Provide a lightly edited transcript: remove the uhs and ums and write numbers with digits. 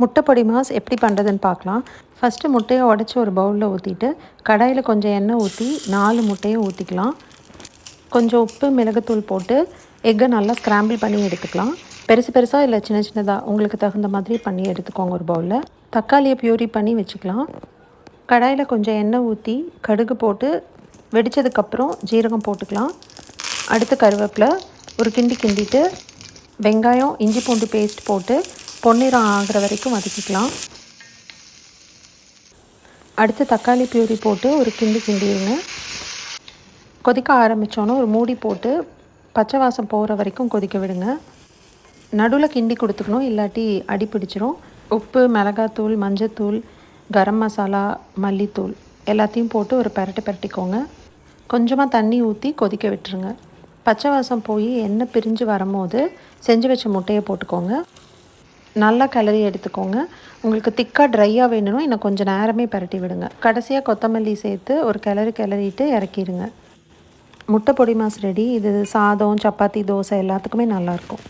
முட்டை பொடி மாஸ் எப்படி பண்ணுறதுன்னு பார்க்கலாம். ஃபஸ்ட்டு முட்டையை உடச்சி ஒரு பவுலில் ஊற்றிட்டு கடாயில் கொஞ்சம் எண்ணெய் ஊற்றி 4 முட்டையும் ஊற்றிக்கலாம். கொஞ்சம் உப்பு மிளகுத்தூள் போட்டு எக்கை நல்லா ஸ்க்ராம்பிள் பண்ணி எடுத்துக்கலாம். பெருசு பெருசாக இல்லை சின்ன சின்னதாக உங்களுக்கு தகுந்த மாதிரி பண்ணி எடுத்துக்கோங்க. ஒரு பவுலில் தக்காளியை பியூரி பண்ணி வச்சுக்கலாம். கடாயில் கொஞ்சம் எண்ணெய் ஊற்றி கடுகு போட்டு வெடித்ததுக்கப்புறம் ஜீரகம் போட்டுக்கலாம். அடுத்து கருவேப்பிலை ஒரு கிண்டிட்டு வெங்காயம் இஞ்சி பூண்டு பேஸ்ட் போட்டு பொன்னிறம் ஆகிற வரைக்கும் வதக்கிக்கலாம். அடுத்து தக்காளி பியூரி போட்டு ஒரு கிண்டிடுங்க. கொதிக்க ஆரம்பித்தோன்னே ஒரு மூடி போட்டு பச்சை வாசம் போகிற வரைக்கும் கொதிக்க விடுங்க. நடுவில் கிண்டி கொடுத்துக்கணும், இல்லாட்டி அடி பிடிச்சிரும். உப்பு மிளகாத்தூள் மஞ்சத்தூள் கரம் மசாலா மல்லித்தூள் எல்லாத்தையும் போட்டு ஒரு பெரட்டிக்கோங்க. கொஞ்சமாக தண்ணி ஊற்றி கொதிக்க விட்டுருங்க. பச்சை வாசம் போய் எண்ணெய் பிரிஞ்சு வரும்போது செஞ்சு வச்ச முட்டையை போட்டுக்கோங்க. நல்லா கிளறி எடுத்துக்கோங்க. உங்களுக்கு திக்காக ட்ரையாக வேணும்னா இன்னும் கொஞ்சம் நேரமே பரட்டி விடுங்க. கடைசியாக கொத்தமல்லி சேர்த்து ஒரு கிளறிட்டு இறக்கிடுங்க. முட்டை பொடி மாஸ் ரெடி. இது சாதம் சப்பாத்தி தோசை எல்லாத்துக்குமே நல்லாயிருக்கும்.